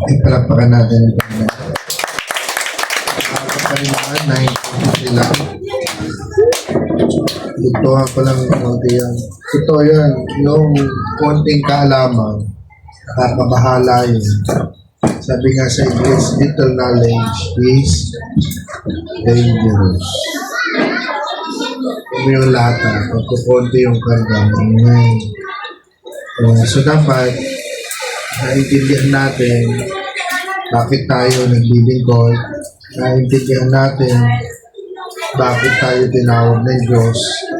Ipalapakan natin ito. Kapalimaan, 9 sila. Dugtungan ko lang konti yan. Ito yan, yung konting kaalaman, nakakabahala yun. Sabi nga sa English, little knowledge is dangerous. Kung yung lahat na, pagkukunti yung karga mo. So dapat, naintindihan natin bakit tayo naglilingkod, naintindihan natin bakit tayo tinawag ng Diyos,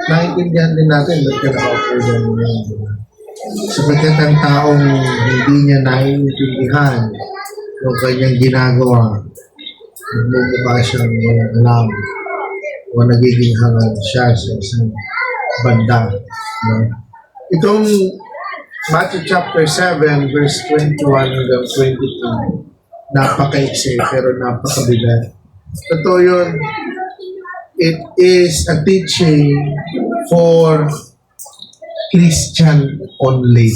naintindihan din natin ba't ka naka-offer mo yan. Sapagkat ang taong hindi niya naiintindihan yung kanyang ginagawa, nagmumukha siyang walang alam o nagiging hangal siya sa isang banda. No? Itong Matthew chapter 7 verse 21 hanggang 22, napaka-iksi pero napakabigat. Totoo yun, it is a teaching for Christian only.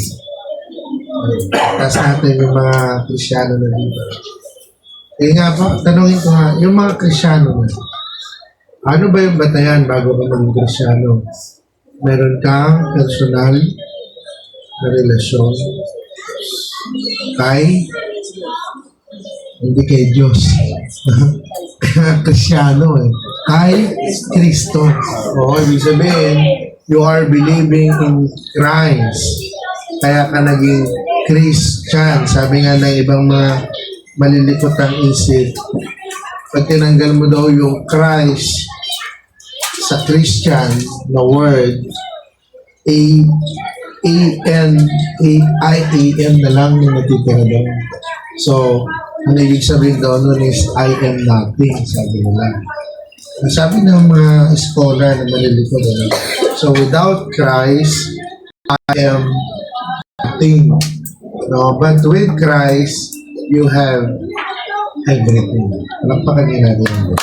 Tapos natin yung mga Krisyano na dito. Eh nga po, tanungin ko nga, yung mga Krisyano na, ano ba yung batayan bago ka maging Krisyano? Meron kang personal na relasyon kay hindi kay Diyos. Krisyano eh. Kay Kristo. O, ibig sabihin, you are believing in Christ. Kaya ka naging Christian. Sabi nga ng ibang mga malilikot ang isip, pag tinanggal mo daw yung Christ sa Christian na word, I-A-M na lang yung natitira doon. So, ang ibig sabihin doon nun is I am nothing, sabi nila. Sabi ng mga scholar na malilikot, so without Christ, I am nothing. No, but with Christ, you have everything. Palakpakan niyo natin ang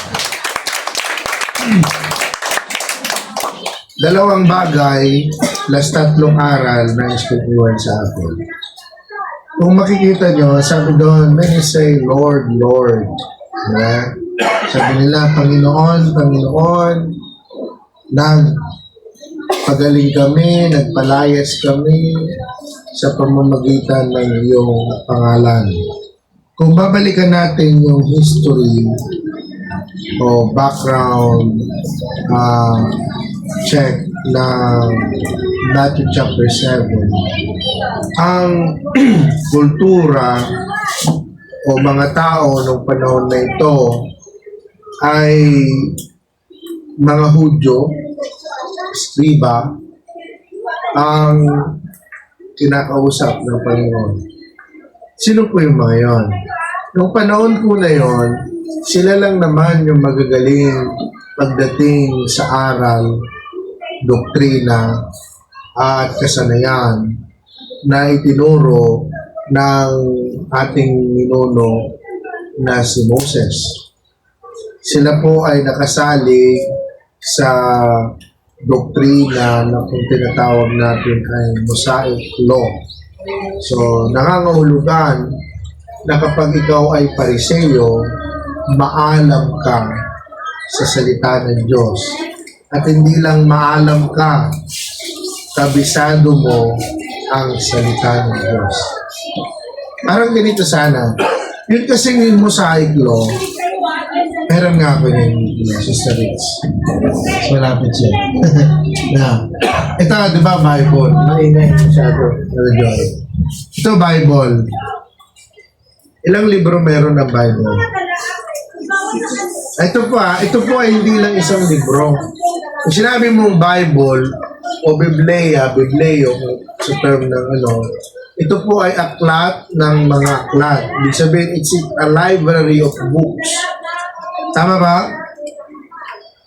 dalawang bagay, last tatlong aral na istutuan sa akin. Kung makikita nyo, sabi doon, many say, Lord, Lord. Yeah? Sabi nila, Panginoon, Panginoon, nagpagaling kami, nagpalayas kami sa pamamagitan ng iyong pangalan. Kung babalikan natin yung history o background check na Matthew chapter 7, ang kultura o mga tao noong panahon na ito ay mga Hudyo, Skriba, ang kinakausap ng Panginoon. Sino po yung mga yon? Noong panahon po na yon, sila lang naman yung magagaling pagdating sa aral, doktrina, at kasanayan na itinuro ng ating ninuno na si Moses. Sila po ay nakasali sa doktrina na kung tinatawag natin ay Mosaic Law. So, nangangahulugan na kapag ikaw ay Pariseo, maalam ka sa salita ng Diyos. At hindi lang maalam ka, kabisado mo ang salita ng Diyos. Parang ganito sana. Yun kasi yung Mosaic Law, meron nga ako yun, Sister Rich. So, malapit siya. Ito, di ba, Bible? Maingay masyado. Ito, Bible. Ilang libro meron ng Bible? Ito po ay hindi lang isang libro. Kung sinabi mong Bible o Biblia, Bibleo, sa term ng ito po ay aklat ng mga aklat. Ibig sabihin, it's a library of books. Tama ba?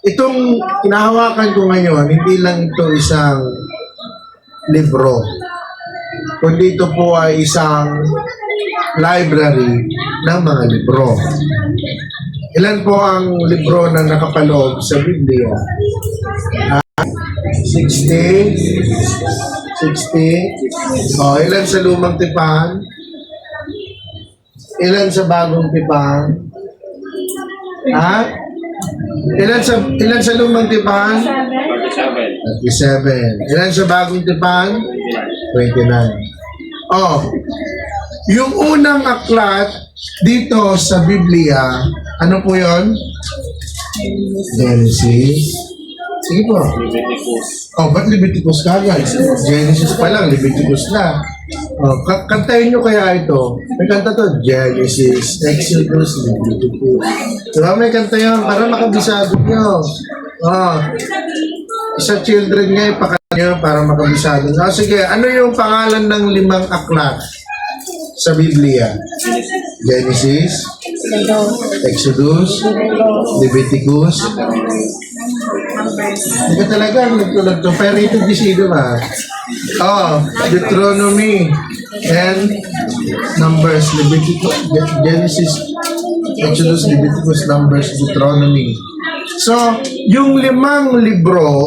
Itong kinahawakan ko ngayon, hindi lang ito isang libro, kundi ito po ay isang library ng mga libro. Ilan po ang libro na nakapaloob sa Biblia? 60? Ilan sa lumang tipan? Ilan sa bagong tipan? Ha? Ilan sa lumang tipan? 37. Ilan sa bagong tipan? 29. Oh, yung unang aklat dito sa Biblia, ano po yon? Genesis. Sige po. Oh, ba't Leviticus ka guys? Genesis pa lang, Leviticus na. Oh, kantahin nyo kaya ito. May kanta to, Genesis, Exodus, Leviticus. Diba may kanta yun para makabisado nyo. Oh, isa children nga ipakanta nyo para makabisado nyo. Oh, sige, ano yung pangalan ng 5 aklat sa Biblia? Genesis, Exodus, Leviticus. Hindi ka talaga nagtulog to. Pero ito disido ba? Oh, Deuteronomy and Numbers, Leviticus, Genesis, Exodus, Leviticus, Numbers, Deuteronomy. So, yung 5 libro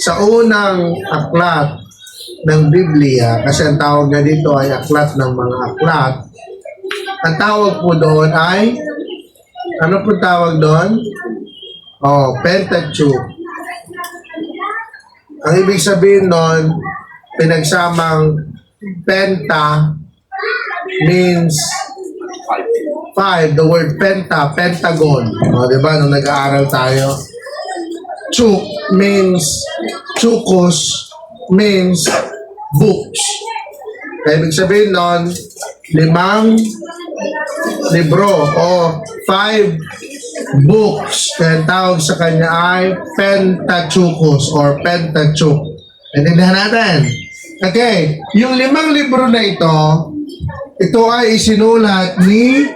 sa unang aklat ng Biblia, kasi ang tawag na dito ay aklat ng mga aklat, ang tawag po doon ay, ano po tawag doon? Oh, Pentateuch. Ang ibig sabihin doon, pinagsamang penta means 5. The word penta, pentagon. O, di ba? Nung nag-aaral tayo. Chuk means, chukos means books. Ibig sabihin doon, 5 libro o 5 books. Kaya tawag sa kanya ay Pentateuchos or Pentateuch. Naintindihan natin? Okay. Yung 5 libro na ito ay isinulat ni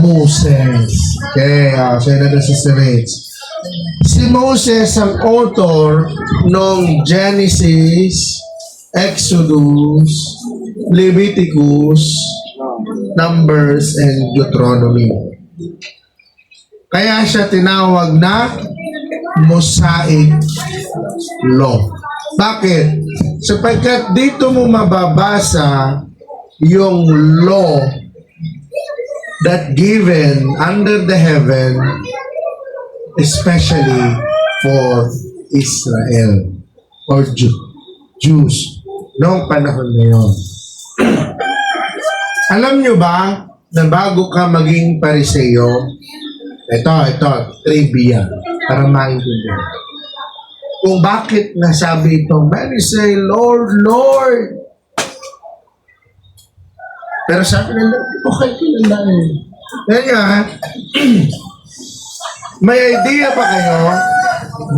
Moses. Okay. Siya na si Rich. Si Moses ang author ng Genesis, Exodus, Leviticus, Numbers, and Deuteronomy. Kaya siya tinawag na Mosaic Law. Bakit? Sapagkat dito mo mababasa yung law that given under the heaven especially for Israel or Jews noong panahon na yun. Alam nyo ba na bago ka maging Pariseo, ito, trivia, para maintindihan. Kung bakit nasabi ito, many say, Lord, Lord. Pero sabi nila, okay, kilala eh. Kaya, may idea pa kayo,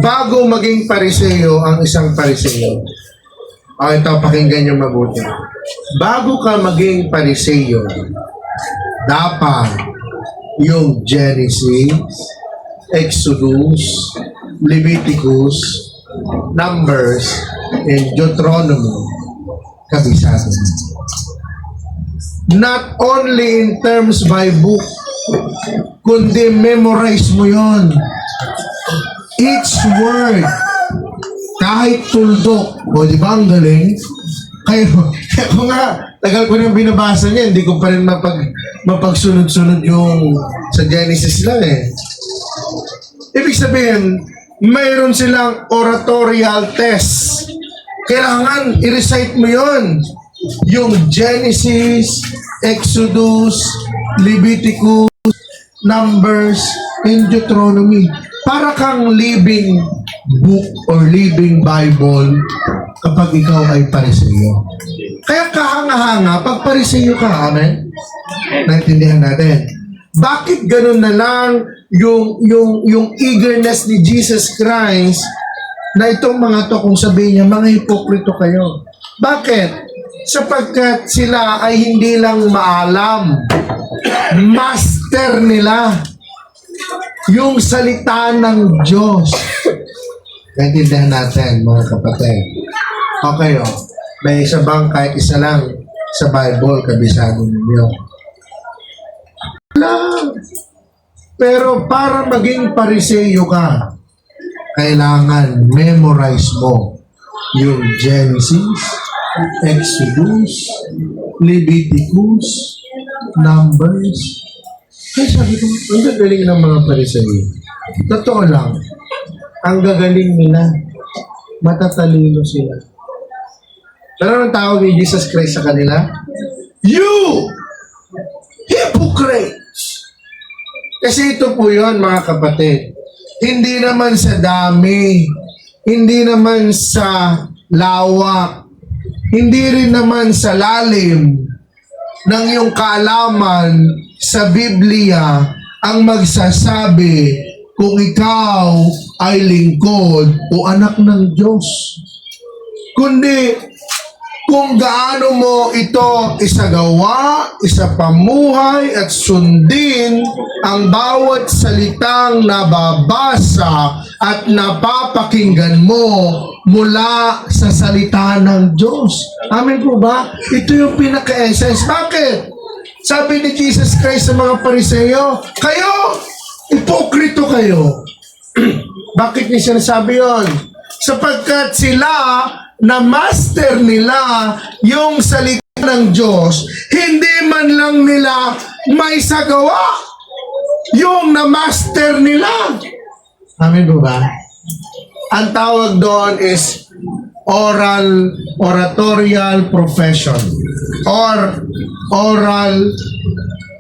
bago maging Pariseo ang isang Pariseo. Ito, pakinggan nyo mabuti. Bago ka maging Pariseo, dapat yung Genesis, Exodus, Leviticus, Numbers, and Deuteronomy, kabisado. Not only in terms by book, kundi memorize mo yon. Each word, kahit tuldok, o di ba ang galing? Kaya nga, tagal ko nang binabasa niya, hindi ko pa rin mapagsunod-sunod yung sa Genesis lang eh. Ibig sabihin, mayroon silang oratorial test. Kailangan i-recite mo yon. Yung Genesis, Exodus, Leviticus, Numbers, and Deuteronomy. Para kang living book or living Bible kapag ikaw ay Pariseo. Kaya kahanga-hanga pag Pariseo ka, amen? Naintindihan natin. Bakit ganun na lang yung eagerness ni Jesus Christ na itong mga to kung sabihin niya, mga hipokrito kayo. Bakit? Sapagkat sila ay hindi lang maalam. Master nila yung salita ng Diyos. Naintindihan natin, mga kapatid. Okay, may isa bang kahit isa lang sa Bible, kabisado ninyo? Wala. Pero para maging Pariseo ka, kailangan memorize mo yung Genesis, Exodus, Leviticus, Numbers. Kaya sabi ko, ang gagaling ng mga Pariseo. Totoo lang, ang gagaling nila, matatalino sila. Pero anong tawag ni Jesus Christ sa kanila? You! Hypocrites! Kasi ito po yun, mga kapatid. Hindi naman sa dami, hindi naman sa lawak, hindi rin naman sa lalim ng iyong kaalaman sa Biblia ang magsasabi kung ikaw ay lingkod o anak ng Diyos. Kundi kung gaano mo ito isagawa, isapamuhay at sundin ang bawat salitang nababasa at napapakinggan mo mula sa salita ng Diyos. Amen po ba? Ito yung pinaka-essence. Bakit? Sabi ni Jesus Christ sa mga Pariseo, kayo, ipokrito kayo. Bakit niya sinasabi yun? Sapagkat sila na master nila yung salita ng Diyos, hindi man lang nila may sagawa yung na-master nila. Amen po ba? Ang tawag doon is oratorial profession or oral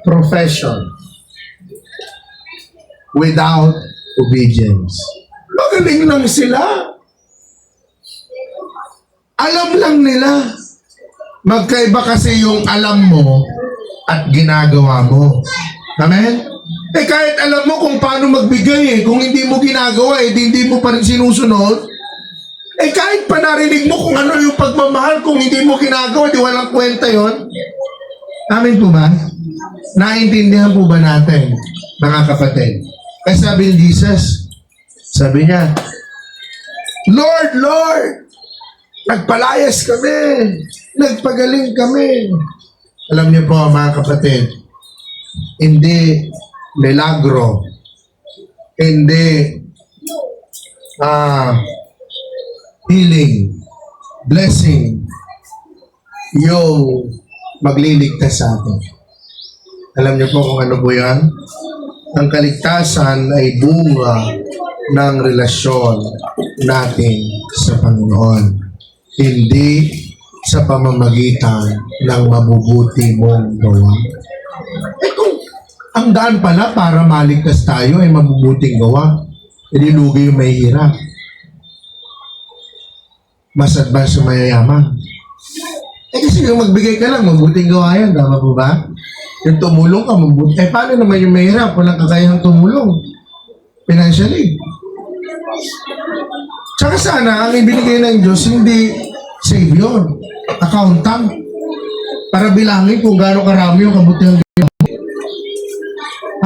profession without obedience. Magaling lang sila. Alam lang nila. Magkaiba kasi yung alam mo at ginagawa mo. Amen? Kahit alam mo kung paano magbigay kung hindi mo ginagawa hindi mo pa rin sinusunod, kahit pa narinig mo kung ano yung pagmamahal, kung hindi mo ginagawa, di walang kwenta yon. Amen po ba? Naintindihan po ba natin, mga kapatid? Kasi sabi ni Jesus, sabi niya, Lord, Lord, nagpalayas kami, nagpagaling kami. Alam niyo po, mga kapatid, hindi milagro, hindi healing, blessing, yung magliligtas sa atin. Alam niyo po kung ano po yan? Ang kaligtasan ay bunga ng relasyon natin sa Panginoon. Hindi sa pamamagitan ng mabubuti mong gawa. Kung ang daan pala para maligtas tayo ay mabubuting gawa, lugi yung mahihirap. Mas advance yung mayayaman. Kasi yung magbigay ka lang, mabuting gawa yan. Tama po ba? Yung tumulong ka, mabuti. Paano naman yung mahirap? Walang kakayahang tumulong. Financially. Tsaka sana, ang ibinigay ng Diyos, hindi savior, accountant, para bilangin kung gaano karami yung kabutihan.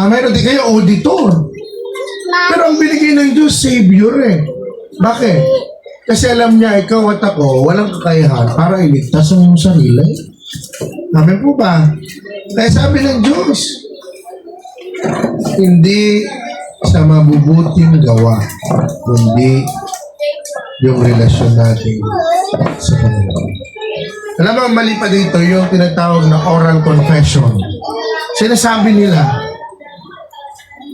Meron din kayo auditor. Pero ang binigay ng Diyos, savior Bakit? Kasi alam niya, ikaw at ako, walang kakayahan para iligtas ang sarili. Amen po ba? Kaya sabi ng Diyos, hindi sa mabubuting gawa, kundi yung relasyon natin sa Panginoon. Alam mo, mali pa dito yung tinatawag na oral confession. Sinasabi nila,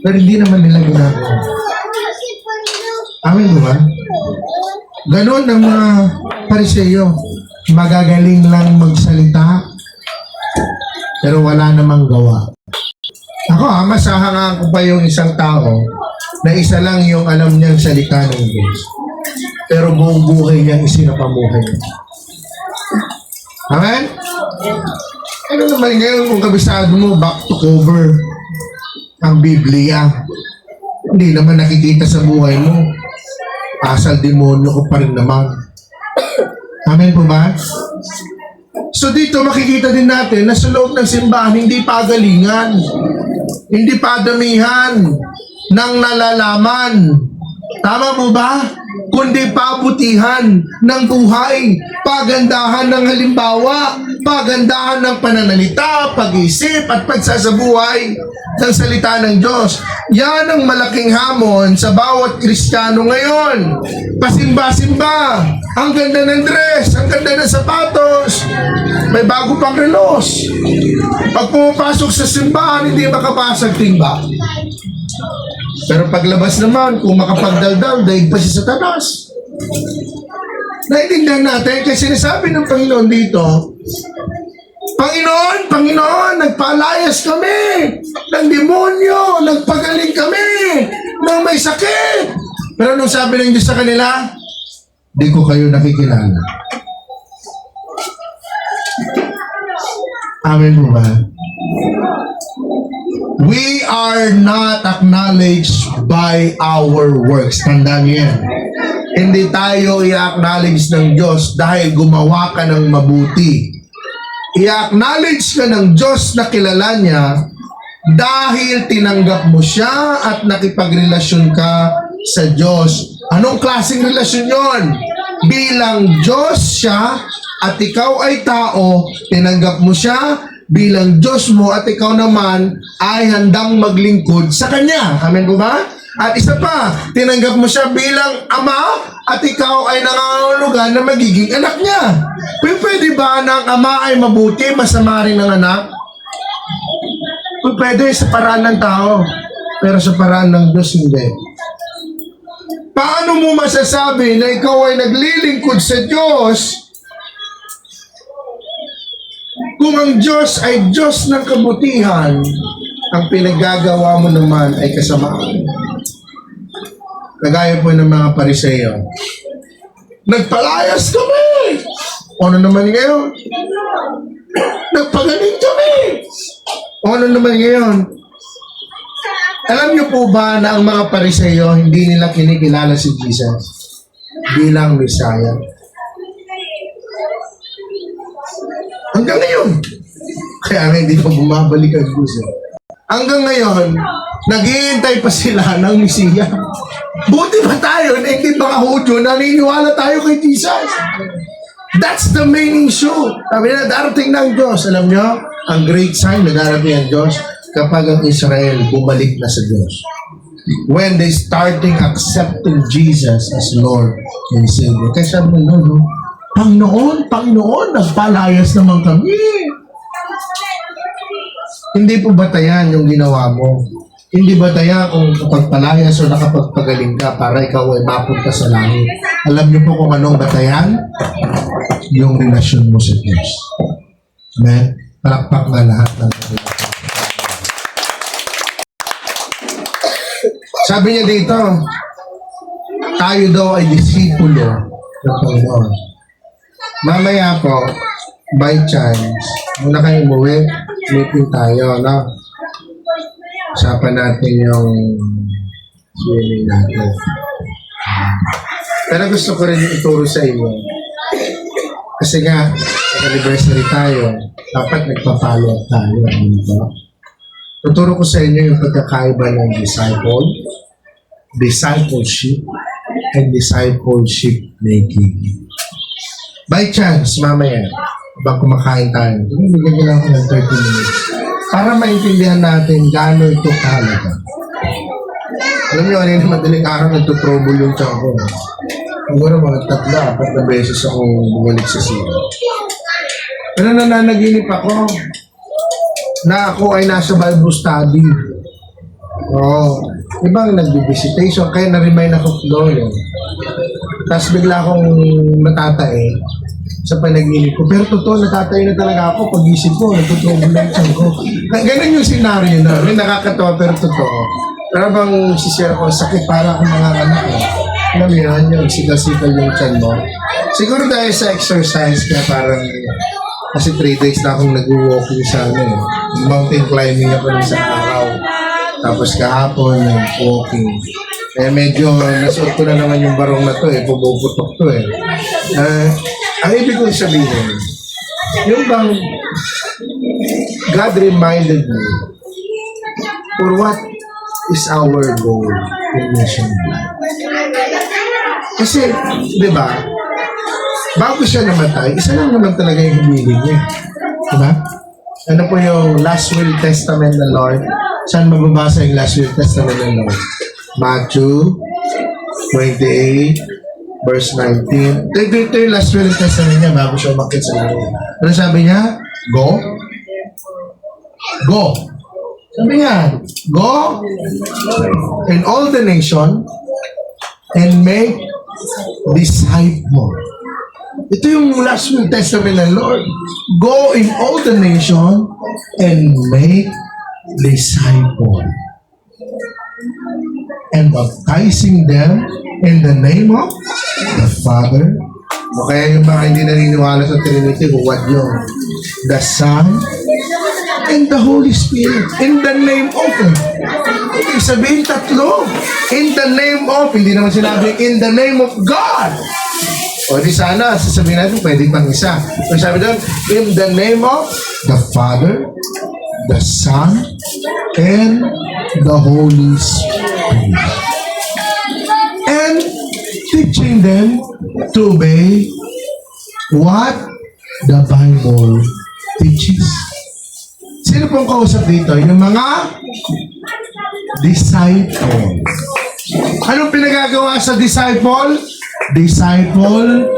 pero hindi naman nila ginagawa. Amen ba? Ganon ang mga Pariseo. Magagaling lang magsalita, pero wala namang gawa. Ako masahangaan ko pa yung isang tao na isa lang yung alam niyang salita ng Diyos. Pero buong buhay niyang isinapamuhay niya. Amen? Ano naman ngayon kung kabisado mo, back to cover ang Biblia. Hindi naman nakikita sa buhay mo. Asal demonyo ko pa rin naman. Amen po ba? So dito makikita din natin na sa loob ng simbahan, hindi pagalingan, hindi padamihan ng nalalaman Tama po ba? Kundi pabutihan ng buhay, pagandahan ng halimbawa, pagandahan ng pananalita, pag-isip at pagsasabuhay ng salita ng Diyos. Yan ang malaking hamon sa bawat Kristiyano ngayon. Pasimba-simba, ang ganda ng dress, ang ganda ng sapatos, may bago pang relos. Pag pumapasok sa simbahan, hindi makapasag timba. Pero paglabas naman, kung makapagdaldal, daig pa si Satanas. Naintindihan natin, kasi sinasabi ng Panginoon dito, Panginoon, nagpalayas kami ng demonyo, nagpagaling kami ng may sakit. Pero nung sabi ng Diyos sa kanila, di ko kayo nakikilala. Amen po ba? We are not acknowledged by our works. Tandaan niyo yan. Hindi tayo i-acknowledge ng Diyos dahil gumawa ka ng mabuti. I-acknowledge ka ng Diyos na kilala niya dahil tinanggap mo siya at nakipagrelasyon ka sa Diyos. Anong klaseng relasyon yon? Bilang Diyos siya at ikaw ay tao, tinanggap mo siya bilang Diyos mo at ikaw naman ay handang maglingkod sa Kanya. Amen po ba? At isa pa, tinanggap mo siya bilang Ama at ikaw ay nangangahulugan na magiging anak niya. Pwede ba na ang Ama ay mabuti, masama rin ng anak? Pwede sa paraan ng tao, pero sa paraan ng Diyos hindi. Paano mo masasabi na ikaw ay naglilingkod sa Diyos kung ang Diyos ay Diyos ng kabutihan, ang pinaggagawa mo naman ay kasamaan? Kagaya po ng mga Pariseo. Nagpalayas kami! Ano naman ngayon? Nagpagaling kami! Ano naman ngayon? Alam niyo po ba na ang mga Pariseo hindi nila kinikilala si Jesus bilang Messiah? Hanggang ngayon. Kaya nga hindi pa bumabalik ang Diyos. Hanggang ngayon, naghihintay pa sila ng Mesiya. Buti ba tayo na hindi mga Hudyo naniniwala tayo kay Jesus? That's the main issue. Sabi na, darating ng Diyos. Alam nyo, ang great sign na darating ang Diyos kapag ang Israel bumalik na sa Diyos. When they starting accepting Jesus as Lord and Savior. Kaya sabi mo, no, Panginoon, nagpalayas naman kami. Hindi po batayan yung ginawa mo. Hindi batayan kung kapagpalayas o nakapagpagaling ka para ikaw ay mapunta sa langit. Alam niyo po kung anong batayan? Yung relasyon mo sa Diyos. Amen? Palakpak na lahat ng relasyon. Sabi niya dito, tayo daw ay disipulo ng Panginoon. Mamaya po, by chance, muna kayo umuwi, meeting tayo, no? Usapan natin yung swimming natin. Pero gusto ko rin ituro sa inyo. Kasi nga, anniversary tayo, dapat nagpa-follow up tayo. Diba? Tuturo ko sa inyo yung pagkakaiba ng discipleship, and discipleship making. By chance, mamaya, habang kumakain tayo, bigyan nyo lang ako ng 30 minutes para maintindihan natin gaano ito kahalaga. Alam nyo, kanina madaling araw nagtutrouble yung tiyan ko. Siguro mga 3-4 na beses akong bumalik sa sila. Pero nananaginip ako na ako ay nasa Bible study. Ibang nag-visitation, kaya na-remind ako doon. Tapos bigla akong natatae sa panaginip ko. Pero totoo, natatae na talaga ako. Pag-isip ko, nagtutrouble lang tiyan ko. Ganun yung scenario na. Nakakatawa pero totoo. Pero bang sisira ko, sakit para akong mga anak. Alam mo yan, yung sikal-sikal yung tiyan mo. Siguro dahil sa exercise, kaya parang, kasi 3 days na akong nag-walking sa mountain climbing ako ng isang araw. Tapos kahapon, walking. Medyo nasuot ko na naman yung barong na to pumuputok to ang ibig kong sabihin, yung bang God reminded me for what is our goal in mission life. Kasi, di ba, bago siya namatay, isa lang naman talaga yung hiniling niya. Di ba? Ano po yung last will testament ng Lord? Saan mababasa yung last will testament ng Lord? Matthew 28, verse 19. Ito yung last will testament niya bago siya umakyat sa langit. Ano sabi niya? Go. Go. Sabi niya, go in all the nation and make disciple. Ito yung last will testament ng Lord. Go in all the nation and make disciple. And baptizing them in the name of the Father. O kaya yung mga hindi naniniwala sa Trinity, what yun? The Son and the Holy Spirit. In the name of. Ibig sabihin tatlo. In the name of. Hindi naman sinabi, in the name of God. O di sana, sasabihin natin, pwede pang isa. So sabi doon, in the name of the Father, the Son, and the Holy Spirit. And teaching them to obey what the Bible teaches. Sino pong kausap dito? Yung mga disciple. Anong pinagagawa sa disciple? Discipleship.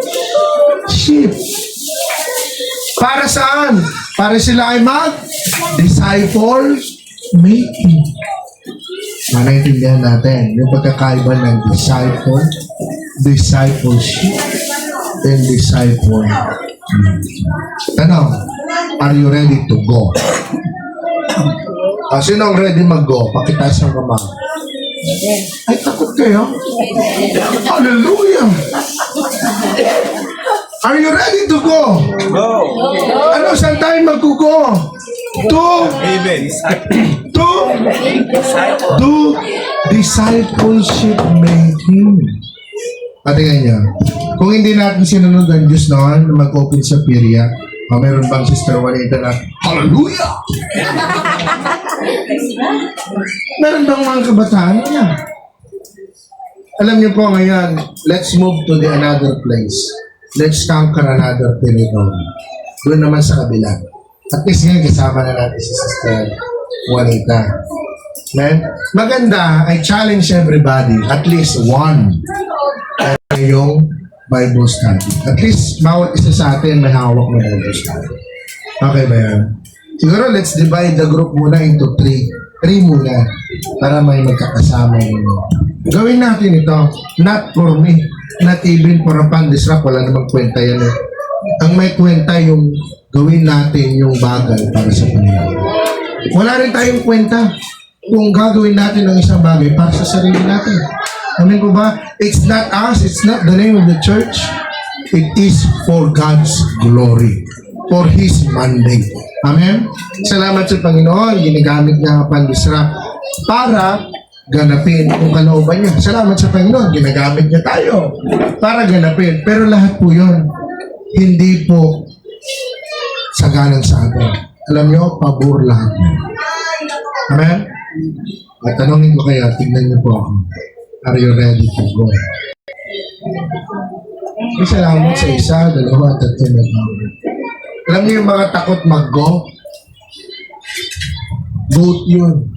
Para saan? Para sila ay mag-disciple making. Manaintindihan natin yung pagkakaiba ng discipleship, and disciple making. Tanong, are you ready to go? Sino ang ready mag-go? Pakitaas ang kamay. Ay, takot kayo? Hallelujah! Are you ready to go? Go! Ano, saan tayo mag-go? Amen. To discipleship making. Patingnan niyo. Kung hindi natin sinunod ang Diyos noon na mag-open sa Piria, meron bang Sister Juanita na, Hallelujah! Meron bang mga kabataan niya? Alam niyo po ngayon, let's move to the another place. Let's conquer another territory. Doon naman sa kabila. At least ngayon kasama na natin si Sister Juanita. Amen? Maganda, I challenge everybody, at least one, yung Bible study. At least, bawat isa sa atin may hawak na Bible study. Okay ba yan? Siguro, let's divide the group muna into three. Three muna para may magkakasama yun. Gawin natin ito. Not for me. Not even for a pandisrap. Wala namang kwenta yan eh. Ang may kwenta yung gawin natin yung bagay para sa Panginoon. Wala rin tayong kwenta kung gagawin natin ang isang bagay para sa sarili natin. Amin po ba? It's not us. It's not the name of the church. It is for God's glory. For His mandate. Amen? Salamat sa Panginoon. Ginagamit niya ang pandisrap para ganapin kung kalooban niya. Salamat sa Panginoon. Ginagamit niya tayo para ganapin. Pero lahat po yun, hindi po sagalang sa atin. Alam niyo, pabor lahat. Amen? At tanongin ko kayo, tignan niyo po ako. Are you ready to go? Salamat sa isa, dalawa, tatlo na power. Alam niyo yung mga takot mag-go? Vote yun.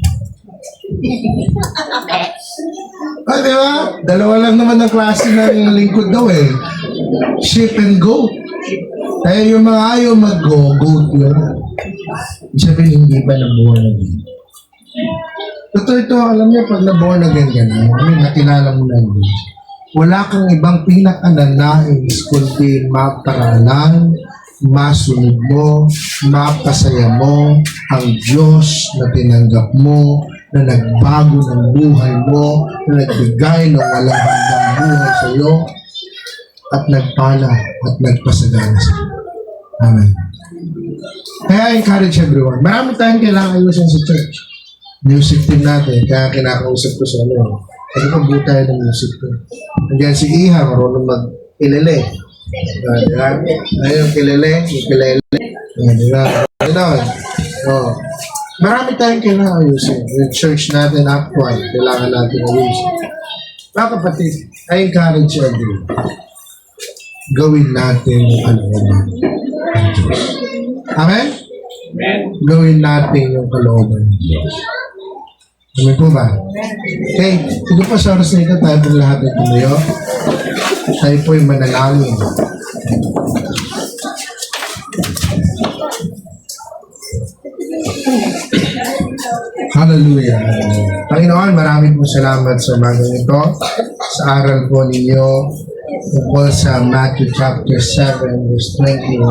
Di ba? Dalawa lang naman ang klase ng lingkod daw eh. Ship and go. Kaya yung mga ayaw mag-go, vote yun. Ibig sabihin, hindi pa nabuhay na din. Totoo ito, alam niyo, pag nabuhay na ganyan, nakilala mo na yun. Wala kang ibang pinakananais kundi maparalan, masunod mo, mapasaya mo ang Diyos na tinanggap mo, na nagbago ng buhay mo, na nagbigay ng walang hanggang buhay sa iyo, at nagpala at nagpasagana sa iyo. Amen. Kaya I encourage everyone. Marami tayong kailangan ayusin sa church. Music team natin, kaya kinakausap ko sa inyo. Ano pa buo tayo ng music team? Nandiyan si Iha, marunong mag-ilele. Diba? Ayun, kilele, ukulele. Diba? Diba? Oh. Marami tayong kailangan ayusin. Yung church natin actual, kailangan natin ayusin. Mga kapatid, I encourage you again. Gawin natin yung kalooban ng Diyos. Amen? Gawin natin yung kalooban ng Diyos. Amen po ba? Okay, ito po sa oras na ito, tayo pong lahat ay tumayo. Tayo po ay manalangin. Hallelujah. Panginoon, maraming po salamat sa umagang ito, sa aral po ninyo tungkol sa Matthew chapter 7, verse 21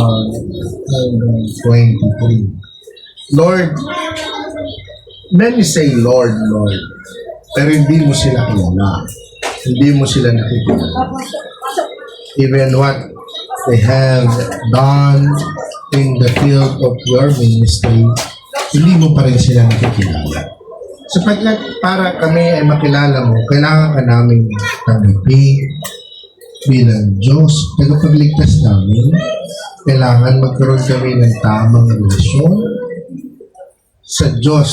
hanggang 23. Lord, many say, Lord, Lord, pero hindi mo sila kilala. Hindi mo sila nakikilala. Even what they have done in the field of your ministry, hindi mo pa rin sila nakikilala. Sapagkat para kami ay makilala mo, kailangan ka namin tanggapin bilang Diyos. Tagapagligtas namin, kailangan magkaroon kami ng tamang relasyon sa Diyos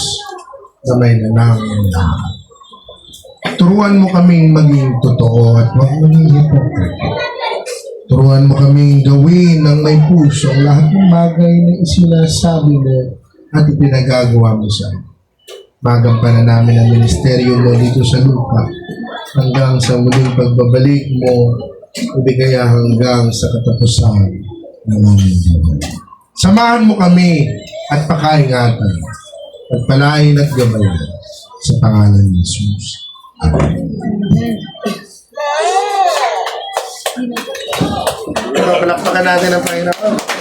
na may nanangin lahat. Turuan mo kaming maging totoo at huwag maging hypocrite. Turuan mo kaming gawin ng may puso ang lahat ng bagay na isinasabi mo at ipinagagawa mo sa amin. Magampanan namin ang ministeryo mo dito sa lupa hanggang sa muling pagbabalik mo o di kaya hanggang sa katapusan ng aming buhay. Samahan mo kami at pakaingatan at palain at gabayan sa pangalan ni Jesus. Amen. Palakpakan natin ang Panginoon.